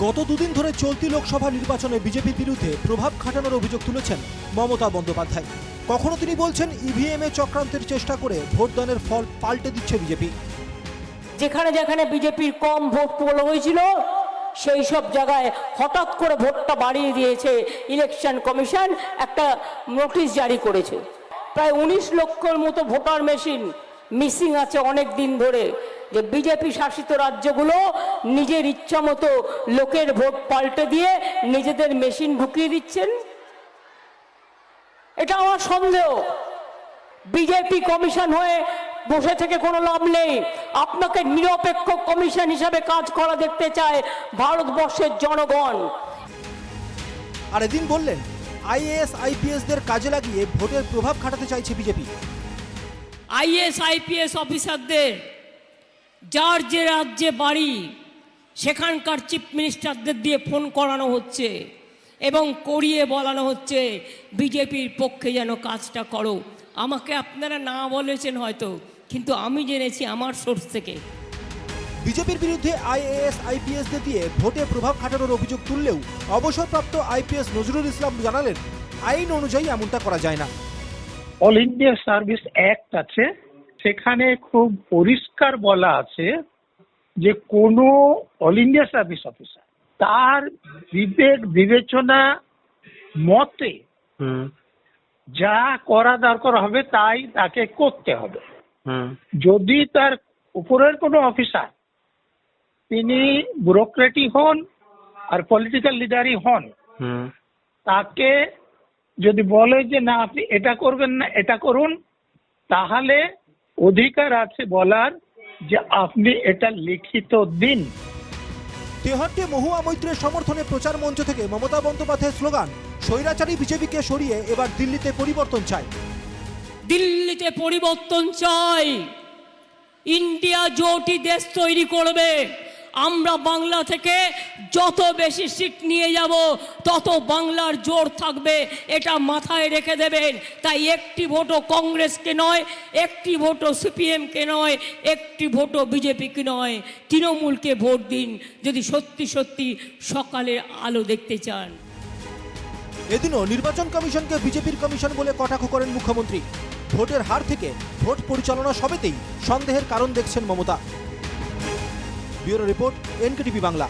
গত দুদিন ধরে চলতি লোকসভা নির্বাচনে বিজেপির বিরুদ্ধে প্রভাব খাটানোর অভিযোগ তুলেছেন মমতা বন্দ্যোপাধ্যায়। কখনো তিনি বলছেন ইভিএমে চক্রান্তের চেষ্টা করে ভোটদানের ফল পাল্টে দিচ্ছে বিজেপি। যেখানে যেখানে বিজেপির কম ভোট পোল হয়েছিল সেই সব জায়গায় হঠাৎ করে ভোটটা বাড়িয়ে দিয়েছে ইলেকশন কমিশন, একটা নোটিশ জারি করেছে। প্রায় 19 লক্ষর মতো ভোটার মেশিন মিসিং আছে অনেক দিন ধরে, যে বিজেপি শাসিত রাজ্যগুলো নিজের ইচ্ছা মতো লোকের ভোট পাল্টে দিয়ে নিজেদের মেশিন ঢুকিয়ে দিচ্ছেন। এটা আমার সন্দেহ। বিজেপি কমিশন হয়ে বসে থেকে কোনো লাভ নেই। আপনাকে নিরপেক্ষ কমিশন হিসাবে কাজ করা দেখতে চায় ভারতবর্ষের জনগণ। আর এদিন বললেন আইএএস আইপিএসদের কাজে লাগিয়ে ভোটের প্রভাব খাটাতে চাইছে বিজেপি। আইএস আইপিএস অফিসারদের যার যে রাজ্যে বাড়ি সেখানকার চিফ মিনিস্টারদের দিয়ে ফোন করানো হচ্ছে এবং করিয়ে বলানো হচ্ছে বিজেপির পক্ষে যেন কাজটা করো। আমাকে আপনারা না বলেছেন হয়তো, কিন্তু আমি জেনেছি আমার সোর্স থেকে। বিজেপির বিরুদ্ধে আইএএস আইপিএসদের দিয়ে ভোটে প্রভাব খাটানোর অভিযোগ তুললেও অবসরপ্রাপ্ত আইপিএস নজরুল ইসলাম জানালেন আইন অনুযায়ী এমনটা করা যায় না। অল ইন্ডিয়া সার্ভিস অ্যাক্ট আছে, সেখানে খুব পরিষ্কার বলা আছে যে কোনো অল ইন্ডিয়া সার্ভিস অফিসার তার বিবেক বিবেচনা মতে যা করা দরকার হবে তাই তাকে করতে হবে। যদি তার উপরের কোনো অফিসার তিনি ব্যুরোক্রেটই হন আর পলিটিক্যাল লিডারই হন, তাকে যদি বলে যে না আপনি এটা করবেন না এটা করুন, তাহলে অধিকার আছে বলার যে আপনি এটা লিখিত দিন। তেহট্টে মহুয়া মৈত্রের সমর্থনে প্রচার মঞ্চ থেকে মমতা বন্দ্যোপাধ্যায়ের স্লোগান স্বৈরাচারী বিজেপিকে সরিয়ে এবার দিল্লিতে পরিবর্তন চাই। দিল্লিতে পরিবর্তন চাই। ইন্ডিয়া জোটই দেশ তৈরি করবে। আমরা বাংলা থেকে যত বেশি সিট নিয়ে যাব তত বাংলার জোর থাকবে, এটা মাথায় রেখে দেবেন। তাই একটি ভোটও কংগ্রেসকে নয়, একটি ভোটও সিপিএমকে নয়, একটি ভোটও বিজেপিকে নয়, তৃণমূলকে ভোট দিন যদি সত্যি সত্যি সকালের আলো দেখতে চান। এদিনও নির্বাচন কমিশনকে বিজেপির কমিশন বলে কটাক্ষ করেন মুখ্যমন্ত্রী। ভোটের হার থেকে ভোট পরিচালনা সবেতেই সন্দেহের কারণ দেখছেন Mamata. Bureau report, NKTV Bangla.